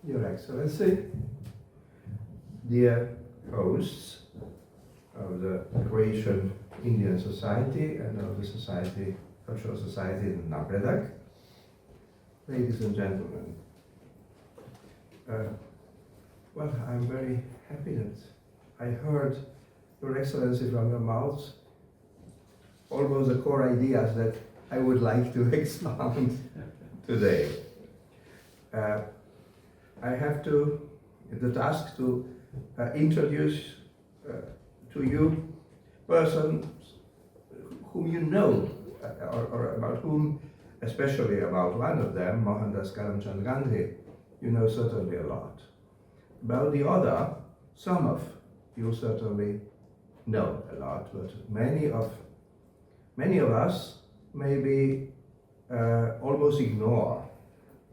Your Excellency, dear hosts of the Croatian Indian Society and of the Society, Cultural Society in Napredak, ladies and gentlemen, well, I'm very happy that I heard Your Excellency from your mouth almost the core ideas that I would like to expound today. I have the task to introduce to you persons whom you know, or about whom, especially about one of them, Mohandas Karamchand Gandhi, you know certainly a lot. About the other, some of you certainly know a lot, but many of us maybe almost ignore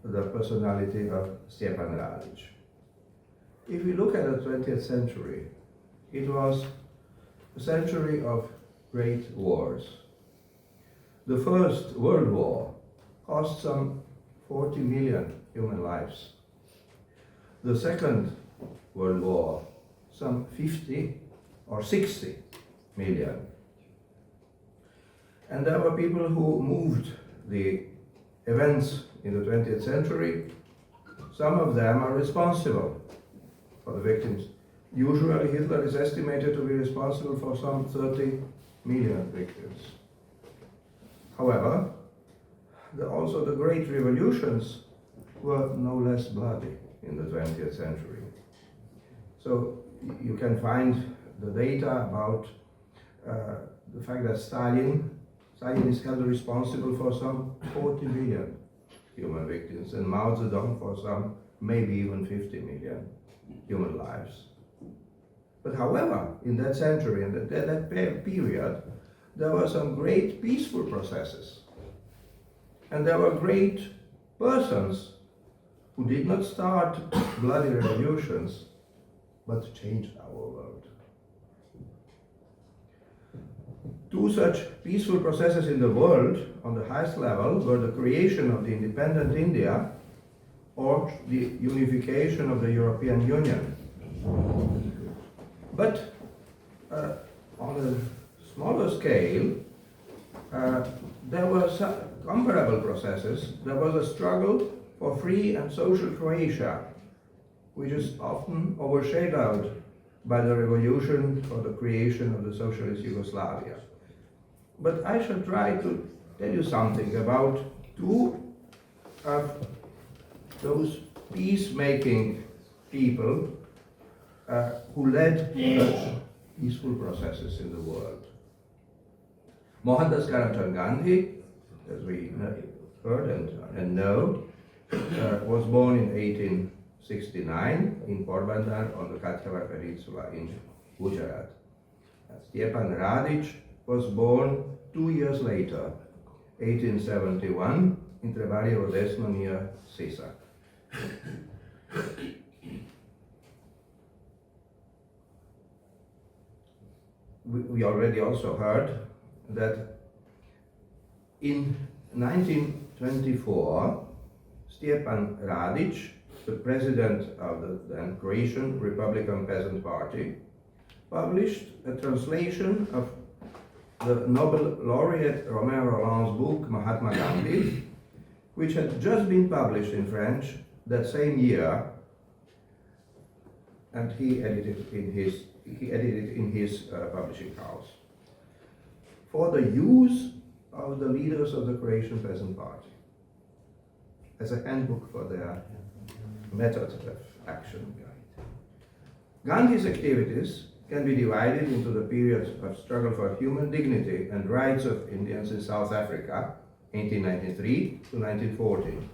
the personality of Stjepana Radić. If we look at the 20th century, it was a century of great wars. The First World War cost some 40 million human lives. The Second World War, some 50 or 60 million. And there were people who moved the events in the 20th century. Some of them are responsible for the victims. Usually Hitler is estimated to be responsible for some 30 million victims. However, also the great revolutions were no less bloody in the 20th century. So you can find the data about the fact that Stalin is held responsible for some 40 million human victims, and Mao Zedong for some maybe even 50 million human lives. But however, in that century and that period, there were some great peaceful processes. And there were great persons who did not start bloody revolutions, but changed our world. Two such peaceful processes in the world on the highest level were the creation of the independent India or the unification of the European Union. But on a smaller scale, there were some comparable processes. There was a struggle for free and social Croatia, which is often overshadowed by the revolution or the creation of the socialist Yugoslavia. But I shall try to tell you something about two of those peacemaking people who led such peaceful processes in the world. Mohandas Karamchand Gandhi, as we heard and know, was born in 1869 in Porbandar on the Kathiawar Peninsula in Gujarat. Stjepan Radić was born 2 years later, 1871, in Trebarjevo Desno near Sisak. We already also heard that in 1924, Stjepan Radić, the president of the then Croatian Republican Peasant Party, published a translation of the Nobel laureate Romain Rolland's book Mahatma Gandhi, which had just been published in French that same year, and he edited it in his publishing house, for the use of the leaders of the Croatian Peasant Party as a handbook for their method of action. Gandhi's activities can be divided into the period of struggle for human dignity and rights of Indians in South Africa, 1893 to 1914,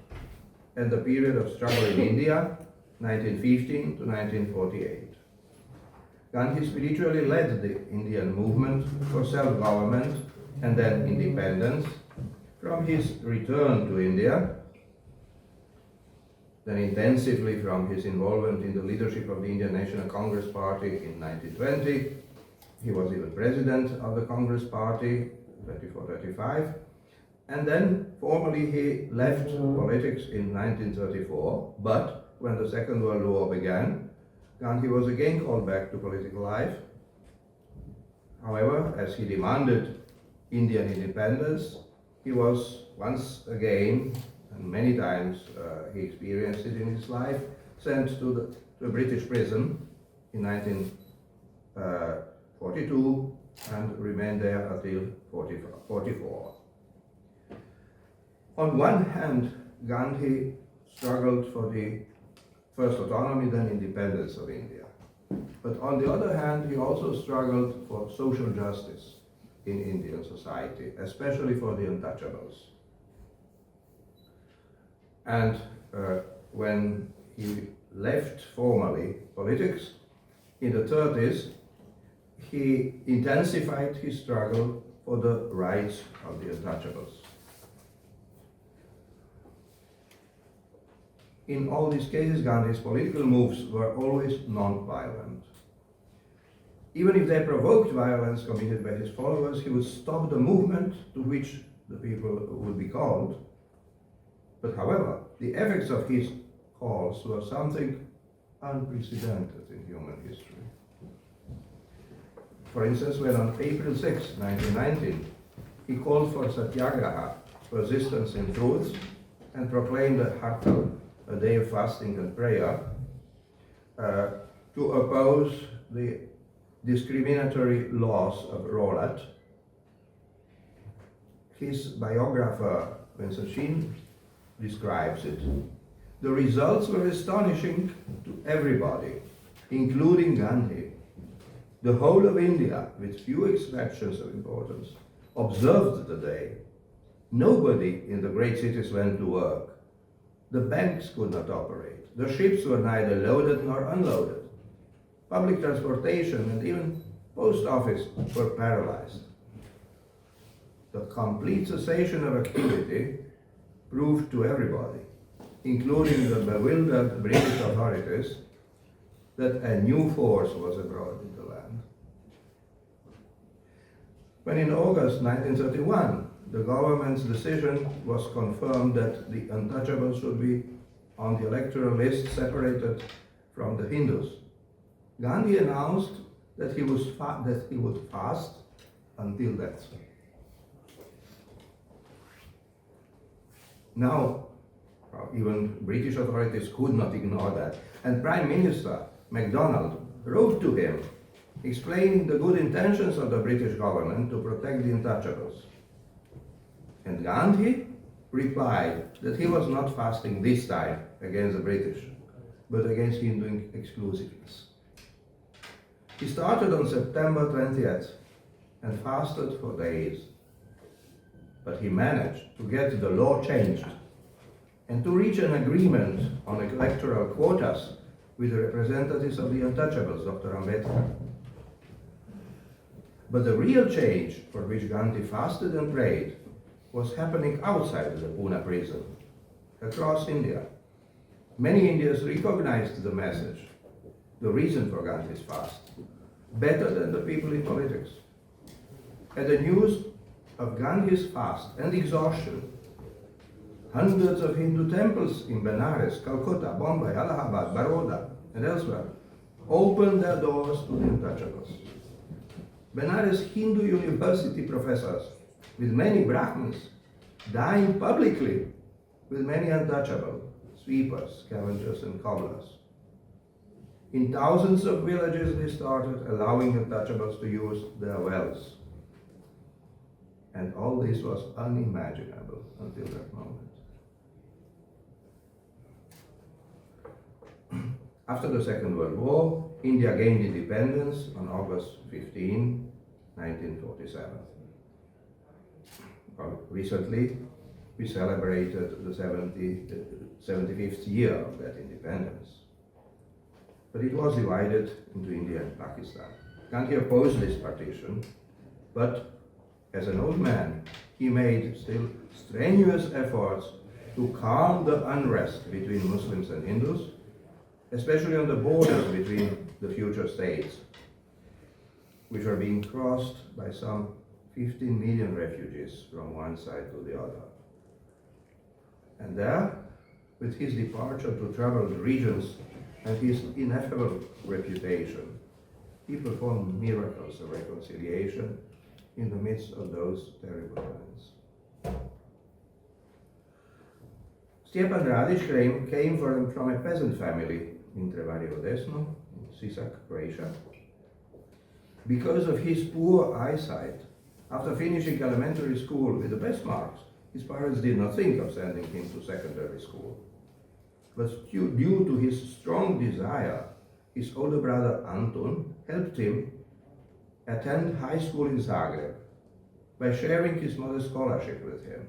and the period of struggle in India, 1915 to 1948. Gandhi spiritually led the Indian movement for self-government and then independence from his return to India, then intensively from his involvement in the leadership of the Indian National Congress Party in 1920. He was even president of the Congress Party, 24-35, and then formally he left politics in 1934, but when the Second World War began, Gandhi was again called back to political life. However, as he demanded Indian independence, he was once again, and many times he experienced it in his life, sent to a British prison in 1942 and remained there until 1944. On one hand, Gandhi struggled for the first autonomy, then independence of India. But on the other hand, he also struggled for social justice in Indian society, especially for the untouchables. And when he left formally politics in the 30s, he intensified his struggle for the rights of the untouchables. In all these cases, Gandhi's political moves were always non-violent. Even if they provoked violence committed by his followers, he would stop the movement to which the people would be called. But however, the effects of his calls were something unprecedented in human history. For instance, when on April 6, 1919, he called for satyagraha, resistance in truth, and proclaimed a hartal, a day of fasting and prayer, to oppose the discriminatory laws of Rowlatt. His biographer, Vincent Sheen, describes it. The results were astonishing to everybody, including Gandhi. The whole of India, with few exceptions of importance, observed the day. Nobody in the great cities went to work. The banks could not operate. The ships were neither loaded nor unloaded. Public transportation and even post office were paralyzed. The complete cessation of activity proved to everybody, including the bewildered British authorities, that a new force was abroad in the land. When in August 1931, the government's decision was confirmed that the untouchables should be on the electoral list separated from the Hindus, Gandhi announced that he would fast until death. Now, even British authorities could not ignore that, and Prime Minister MacDonald wrote to him explaining the good intentions of the British government to protect the untouchables. And Gandhi replied that he was not fasting this time against the British, but against Hindu exclusiveness. He started on September 20th and fasted for days. But he managed to get the law changed and to reach an agreement on electoral quotas with the representatives of the untouchables, Dr. Ambedkar. But the real change for which Gandhi fasted and prayed was happening outside the Pune prison, across India. Many Indians recognized the message, the reason for Gandhi's fast, better than the people in politics. At the news of Gandhi's fast and exhaustion, hundreds of Hindu temples in Benares, Calcutta, Bombay, Allahabad, Baroda, and elsewhere opened their doors to the untouchables. Benares Hindu University professors, with many Brahmins, dined publicly with many untouchable sweepers, scavengers, and cobblers. In thousands of villages, they started allowing untouchables to use their wells. And all this was unimaginable until that moment. After the Second World War, India gained independence on August 15, 1947. Recently, we celebrated the 75th year of that independence. But it was divided into India and Pakistan. Gandhi opposed this partition, but as an old man, he made still strenuous efforts to calm the unrest between Muslims and Hindus, especially on the borders between the future states, which are being crossed by some 15 million refugees from one side to the other. And there, with his departure to troubled regions and his ineffable reputation, he performed miracles of reconciliation in the midst of those terrible times. Stjepan Radić came from a peasant family in Trevaljevo Desno, in Sisak, Croatia. Because of his poor eyesight, after finishing elementary school with the best marks, his parents did not think of sending him to secondary school. But due to his strong desire, his older brother Antun helped him attend high school in Zagreb by sharing his mother's scholarship with him.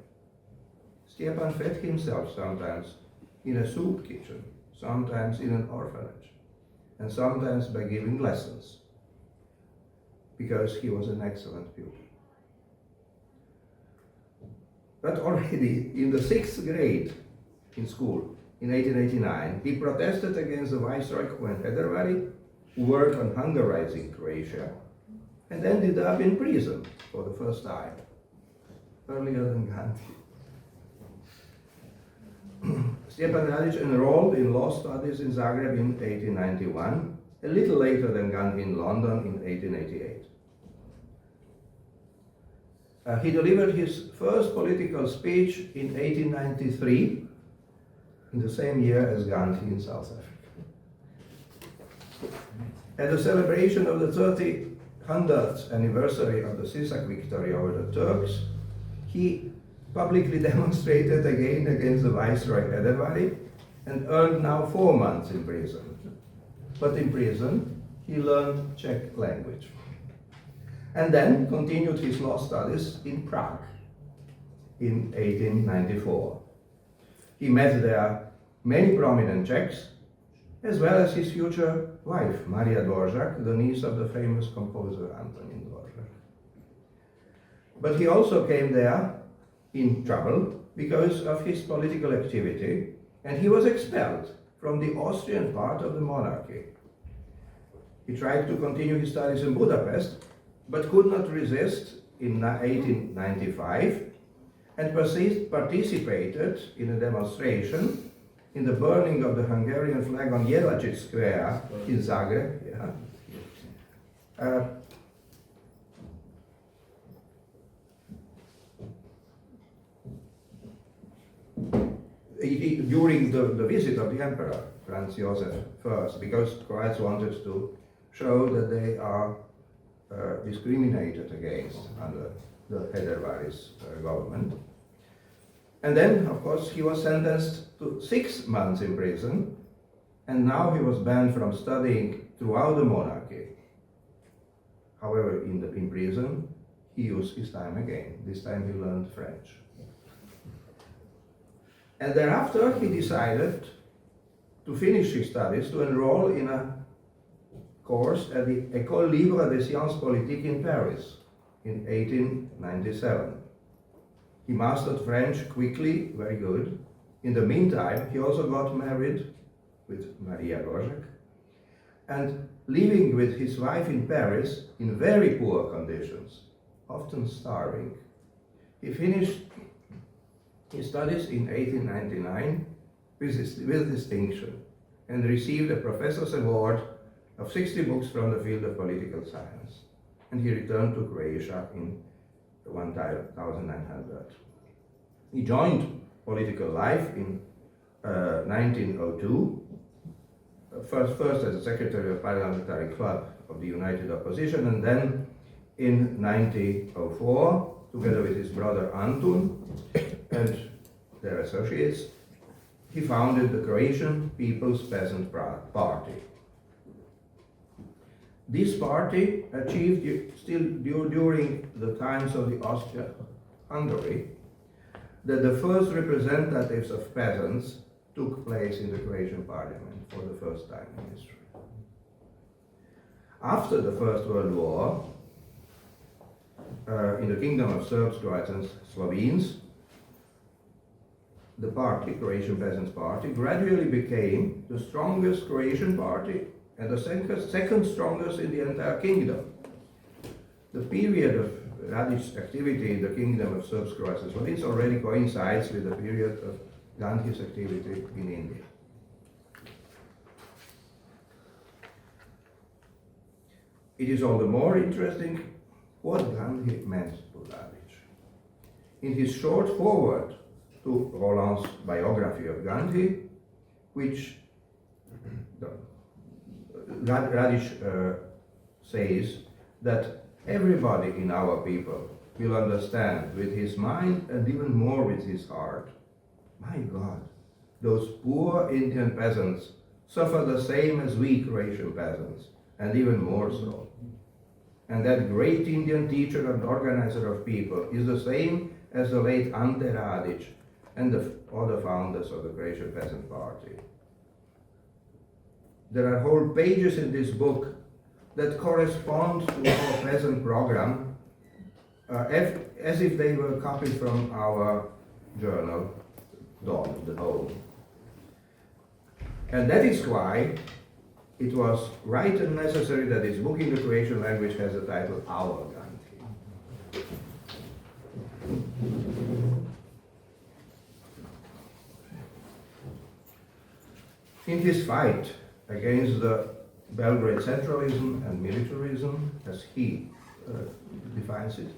Stjepan fed himself sometimes in a soup kitchen, sometimes in an orphanage, and sometimes by giving lessons, because he was an excellent pupil. But already in the 6th grade in school, in 1889, he protested against the Viceroy and Edervary, who worked on Hungarizing Croatia, and ended up in prison for the first time, earlier than Gandhi. Stjepan Radić enrolled in law studies in Zagreb in 1891, a little later than Gandhi in London in 1888. He delivered his first political speech in 1893, in the same year as Gandhi in South Africa. At the celebration of the 300th anniversary of the Sisak victory over the Turks, he publicly demonstrated again against the Viceroy Edervary and earned now 4 months in prison. But in prison, he learned Czech language, and then continued his law studies in Prague in 1894. He met there many prominent Czechs, as well as his future wife, Maria Dvorak, the niece of the famous composer Antonín Dvorak. But he also came there in trouble because of his political activity, and he was expelled from the Austrian part of the monarchy. He tried to continue his studies in Budapest, but could not resist in 1895 and participated in a demonstration in the burning of the Hungarian flag on Jelačić Square in Zagreb. During the visit of the Emperor, Franz Josef I, because Croats wanted to show that they are discriminated against under the Edervary's government. And then, of course, he was sentenced to 6 months in prison, and now he was banned from studying throughout the monarchy. However, in prison, he used his time again. This time he learned French. And thereafter, he decided to finish his studies, to enroll in a course at the École Libre des Sciences Politiques in Paris in 1897. He mastered French quickly, very good. In the meantime, he also got married with Maria Dvorak, and living with his wife in Paris in very poor conditions, often starving. He finished his studies in 1899 with distinction and received a professor's award of 60 books from the field of political science. And he returned to Croatia in 1900. He joined political life in 1902, first as a secretary of Parliamentary Club of the United Opposition, and then in 1904, together with his brother Antun and their associates, he founded the Croatian People's Peasant Party. This party achieved still during the times of the Austria-Hungary that the first representatives of peasants took place in the Croatian parliament for the first time in history. After the First World War, in the kingdom of Serbs, Croats and Slovenes, the party, Croatian Peasants' Party, gradually became the strongest Croatian party and the second strongest in the entire kingdom. The period of Radic's activity in the kingdom of Serbs, Croats and Slovenes already coincides with the period of Gandhi's activity in India. It is all the more interesting what Gandhi meant to Radić. In his short foreword to Roland's biography of Gandhi, which Radić says that everybody in our people will understand with his mind and even more with his heart. My God, those poor Indian peasants suffer the same as we Croatian peasants, and even more so. And that great Indian teacher and organizer of people is the same as the late Ante Radić and the other founders of the Croatian Peasant Party. There are whole pages in this book that correspond to our peasant program as if they were copied from our journal, Dawn, the Home. And that is why it was right and necessary that this book in the Croatian language has the title Our Gandhi. In his fight against the Belgrade centralism and militarism, as he defines it,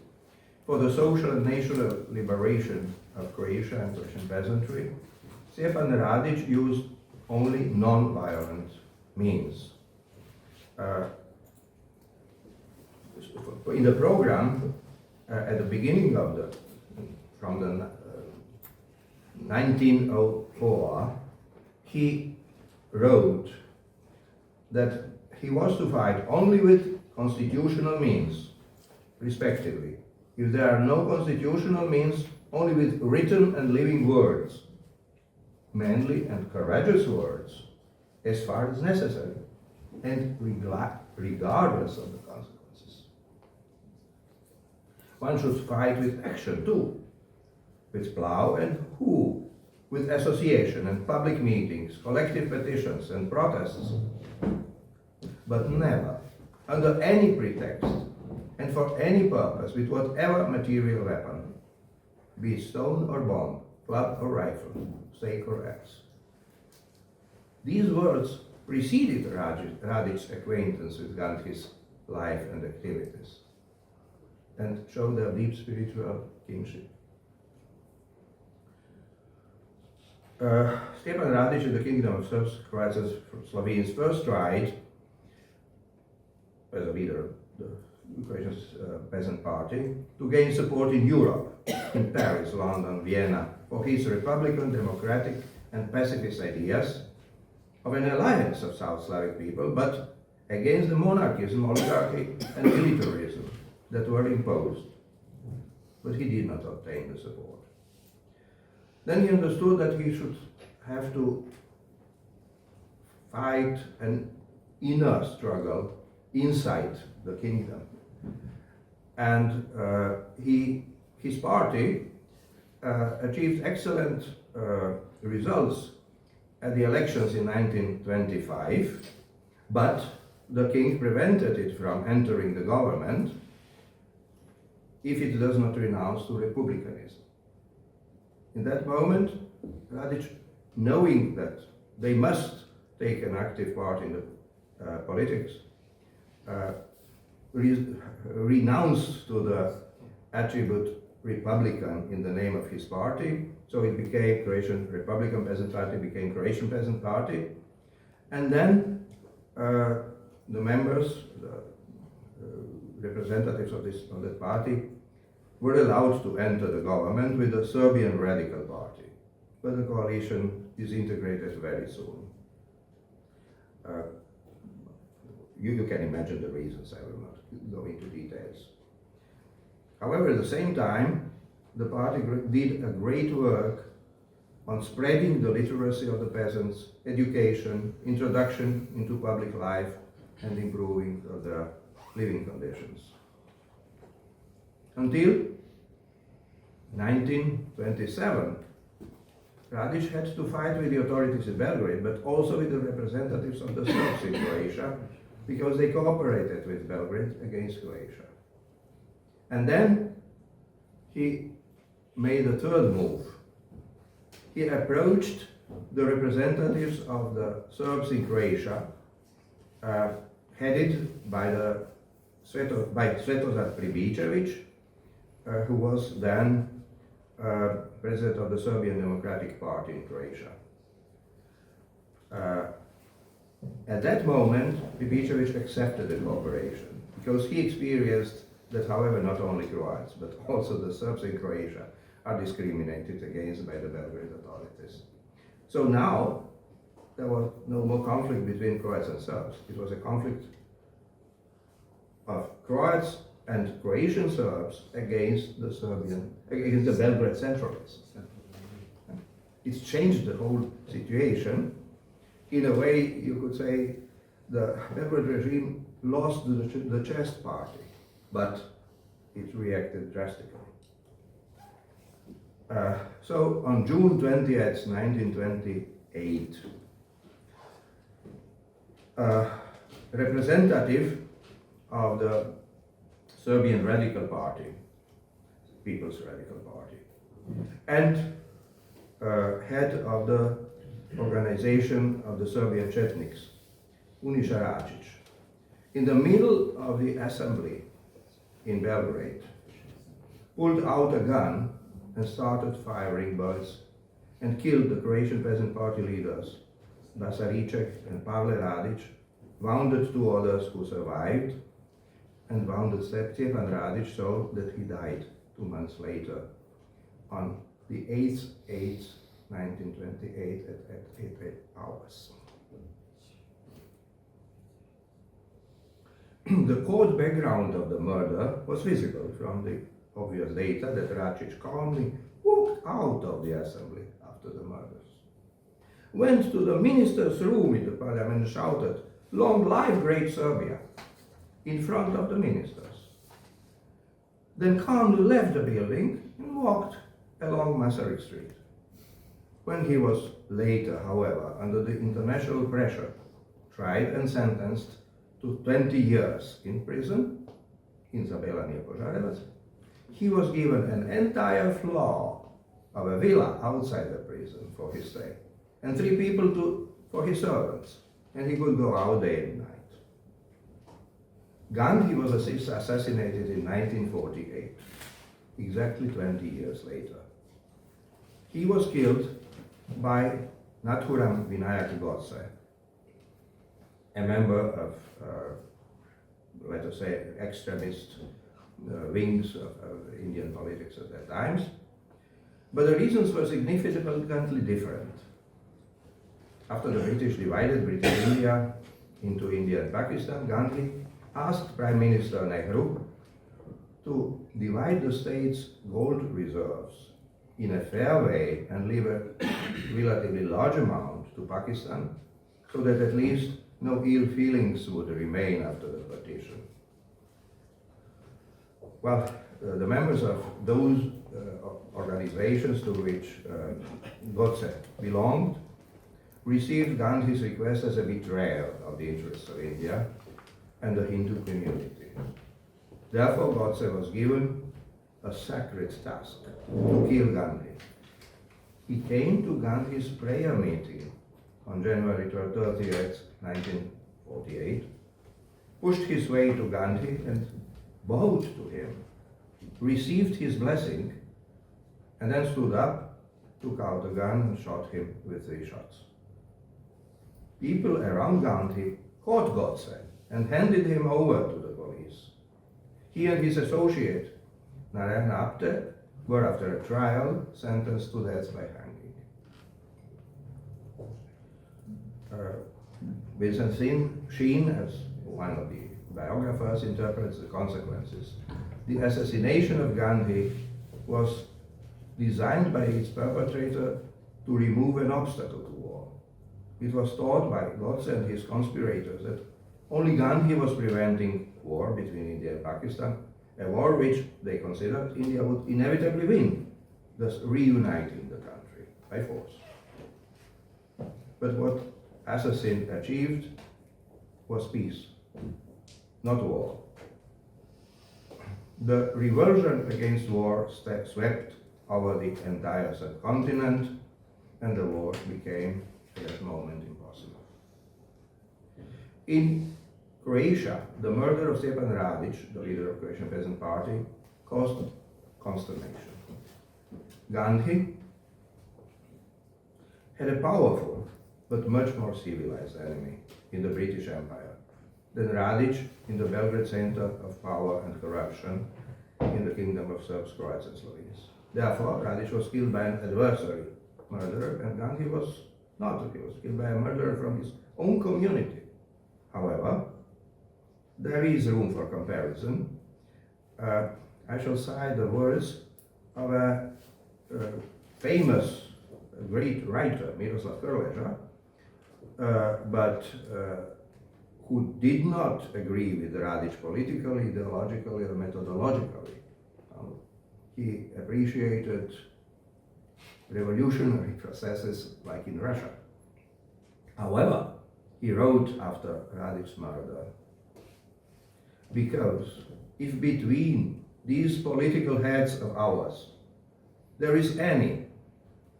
for the social and national liberation of Croatia and Croatian peasantry, Stjepana Radić used only non-violent means. In the program, at the beginning of from the 1904, he wrote that he was to fight only with constitutional means, respectively. If there are no constitutional means, only with written and living words, manly and courageous words, as far as necessary, and regardless of the consequences. One should fight with action too, with plow and hoe, with association and public meetings, collective petitions and protests, but never, under any pretext, and for any purpose, with whatever material weapon, be it stone or bomb, club or rifle, stake or axe. These words preceded Radić's acquaintance with Gandhi's life and activities, and show their deep spiritual kinship. Stjepan Radić in the Kingdom of Croatian Slovenes first tried, as a leader of the Croatian Peasant Party, to gain support in Europe, in Paris, London, Vienna, for his republican, democratic and pacifist ideas of an alliance of South Slavic people, but against the monarchism, oligarchy and militarism that were imposed. But he did not obtain the support. Then he understood that he should have to fight an inner struggle inside the kingdom. And his party achieved excellent results at the elections in 1925, but the king prevented it from entering the government if it does not renounce to republicanism. In that moment, Radić, knowing that they must take an active part in the politics, renounced to the attribute Republican in the name of his party, so it became Croatian Republican Peasant Party, became Croatian Peasant Party, and then the members, the representatives of that party, were allowed to enter the government with the Serbian Radical Party, but the coalition disintegrated very soon. You can imagine the reasons, I will not go into details. However, at the same time, the party did a great work on spreading the literacy of the peasants, education, introduction into public life, and improving of their living conditions. Until 1927, Radić had to fight with the authorities in Belgrade, but also with the representatives of the Serbs in Croatia, because they cooperated with Belgrade against Croatia. And then he made a third move. he approached the representatives of the Serbs in Croatia, headed by Svetozar Pribicevic, who was then president of the Serbian Democratic Party in Croatia. At that moment, Pribicevic accepted the cooperation because he experienced that, however, not only Croats, but also the Serbs in Croatia are discriminated against by the Belgrade authorities. So now, there was no more conflict between Croats and Serbs. It was a conflict of Croats and Croatian Serbs against the Belgrade centralists. It's changed the whole situation. In a way, you could say the Belgrade regime lost the chess party, but it reacted drastically. So on June 20th, 1928, a representative of the Serbian Radical Party, People's Radical Party, and head of the organization of the Serbian Chetniks, Unisha Radić, in the middle of the assembly in Belgrade, pulled out a gun and started firing bullets and killed the Croatian Peasant Party leaders, Basariček and Pavle Radić, wounded two others who survived, and wounded Stjepan Radić so that he died 2 months later on the 8th, 1928 at 8 hours. The cold background of the murder was visible from the obvious data that Radić calmly walked out of the assembly after the murders, went to the minister's room in the parliament and shouted, "Long life Great Serbia," in front of the ministers. Then calmly left the building and walked along Masaryk Street. When he was later, however, under the international pressure, tried and sentenced to 20 years in prison in Zabela near Požarevac, he was given an entire floor of a villa outside the prison for his stay, and 3 people for his servants, and he could go out day and night. Gandhi was assassinated in 1948, exactly 20 years later. He was killed by Nathuram Vinayak Godse, a member of, let us say, extremist wings of Indian politics at that time. But the reasons were significantly different. After the British divided British India into India and Pakistan, Gandhi asked Prime Minister Nehru to divide the state's gold reserves in a fair way and leave a relatively large amount to Pakistan so that at least no ill feelings would remain after the partition. Well, the members of those organizations to which Godse belonged received Gandhi's request as a betrayal of the interests of India and the Hindu community. Therefore, Godse was given a sacred task to kill Gandhi. He came to Gandhi's prayer meeting on January 30th, 1948, pushed his way to Gandhi and bowed to him, received his blessing, and then stood up, took out a gun and shot him with 3 shots. People around Gandhi caught Godse and handed him over to the police. He and his associate, Narayana Apte, were after a trial sentenced to death by hanging. Vincent Sheen, as one of the biographers, interprets the consequences. The assassination of Gandhi was designed by its perpetrator to remove an obstacle to war. It was thought by Godse and his conspirators that only Gandhi was preventing war between India and Pakistan, a war which they considered India would inevitably win, thus reuniting the country by force. But what assassin achieved was peace, not war. The revulsion against war swept over the entire subcontinent, and the war became at that moment impossible. In Croatia, the murder of Stjepan Radić, the leader of the Croatian Peasant Party, caused consternation. Gandhi had a powerful but much more civilized enemy in the British Empire than Radić in the Belgrade center of power and corruption in the kingdom of Serbs, Croats and Slovenes. Therefore, Radić was killed by an adversary murderer, and Gandhi was not. He was killed by a murderer from his own community. However, there is room for comparison. I shall cite the words of a famous great writer, Mislav, but who did not agree with Radić politically, ideologically, or methodologically. He appreciated revolutionary processes like in Russia. However, he wrote after Radić's murder, because if between these political heads of ours there is any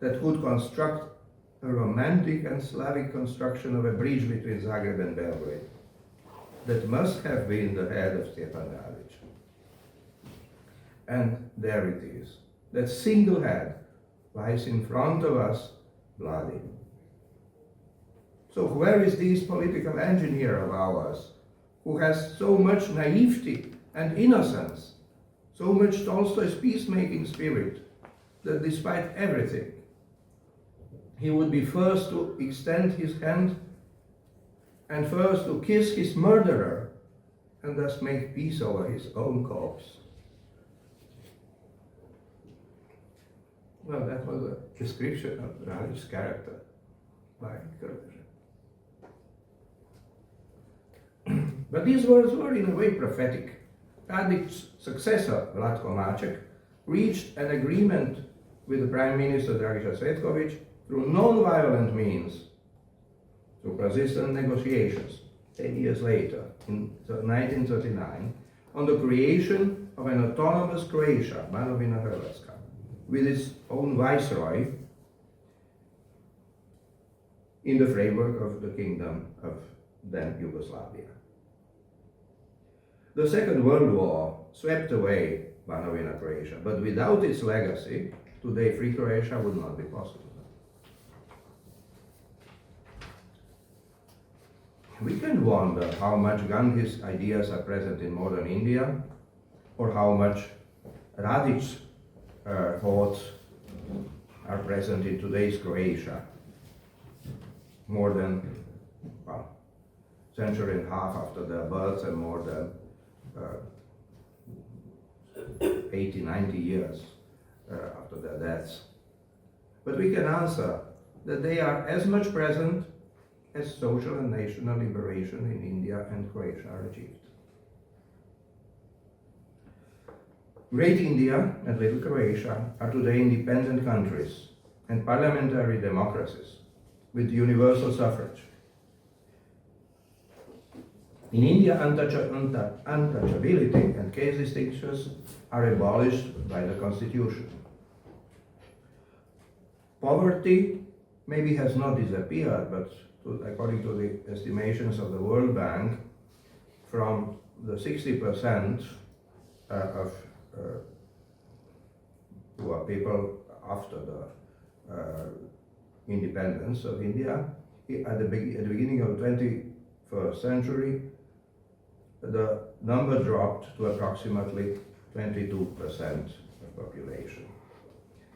that could construct a romantic and Slavic construction of a bridge between Zagreb and Belgrade, that must have been the head of Stjepan Radić. And there it is. That single head lies in front of us, bloody. So where is this political engineer of ours who has so much naivety and innocence, so much Tolstoy's peacemaking spirit, that despite everything, he would be first to extend his hand and first to kiss his murderer and thus make peace over his own corpse? Well, that was a description of Radić's character by Croatian. But these words were in a way prophetic. Radic's successor, Vlatko Maček, reached an agreement with the Prime Minister Dragiša Cvetković through non-violent means, through persistent negotiations, 10 years later, in 1939, on the creation of an autonomous Croatia, Banovina Hrvatska, with its own viceroy in the framework of the kingdom of then Yugoslavia. The Second World War swept away Banovina Croatia, but without its legacy, today free Croatia would not be possible. We can wonder how much Gandhi's ideas are present in modern India, or how much Radić's thoughts are present in today's Croatia, more than a century and a half after their births and more than 80, 90 years after their deaths. But we can answer that they are as much present as social and national liberation in India and Croatia are achieved. Great India and Little Croatia are today independent countries and parliamentary democracies with universal suffrage. In India, untouchability and case distinctions are abolished by the constitution. Poverty maybe has not disappeared, but according to the estimations of the World Bank, from the 60% of poor people after the independence of India, at the beginning of the 21st century, the number dropped to approximately 22% of population.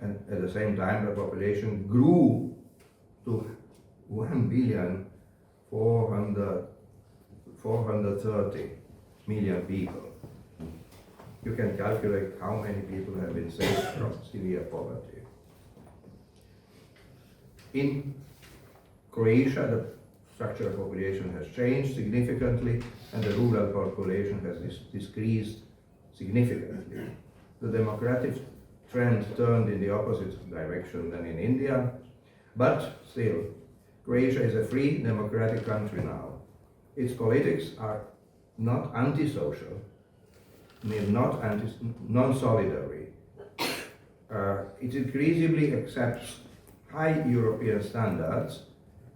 And at the same time, the population grew to 1,430,000,000 people. You can calculate how many people have been saved from severe poverty. In Croatia, the structure of population has changed significantly and the rural population has decreased significantly. The democratic trend turned in the opposite direction than in India, but still, Croatia is a free democratic country now. Its politics are not antisocial, not non-solidary. It increasingly accepts high European standards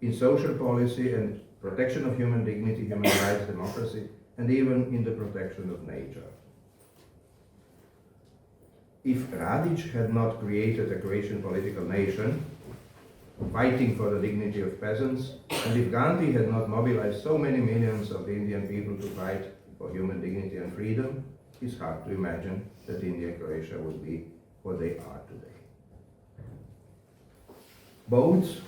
in social policy and protection of human dignity, human rights, democracy, and even in the protection of nature. If Radić had not created a Croatian political nation, fighting for the dignity of peasants, and if Gandhi had not mobilized so many millions of Indian people to fight for human dignity and freedom, it's hard to imagine that India and Croatia would be what they are today. Both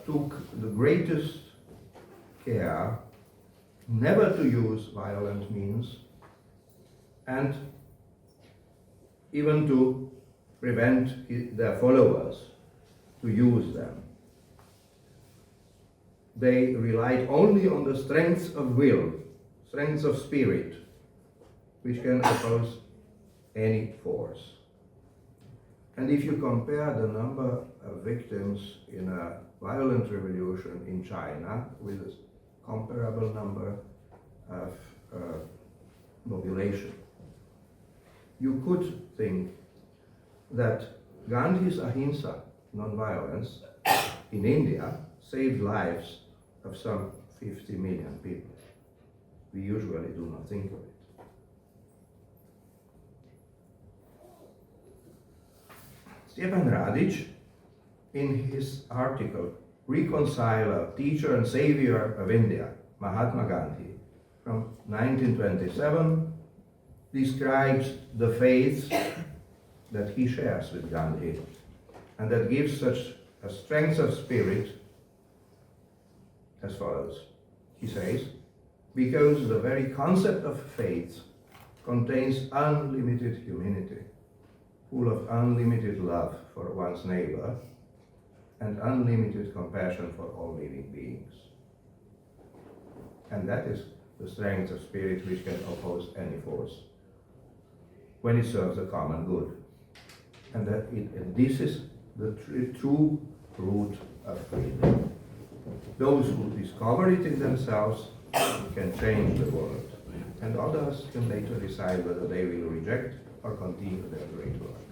took the greatest care never to use violent means and even to prevent their followers to use them. They relied only on the strength of will, strength of spirit, which can oppose any force. And if you compare the number of victims in a violent revolution in China with a comparable number of population, you could think that Gandhi's ahimsa, non-violence, in India saved lives of some 50 million people. We usually do not think of it. Stjepan Radić, in his article, Reconciler, Teacher and Savior of India, Mahatma Gandhi, from 1927, describes the faith that he shares with Gandhi and that gives such a strength of spirit as follows. He says, because the very concept of faith contains unlimited humanity, full of unlimited love for one's neighbor and unlimited compassion for all living beings. And that is the strength of spirit which can oppose any force when it serves the common good. And this is the true root of freedom. Those who discover it in themselves can change the world, and others can later decide whether they will reject or continue their great work.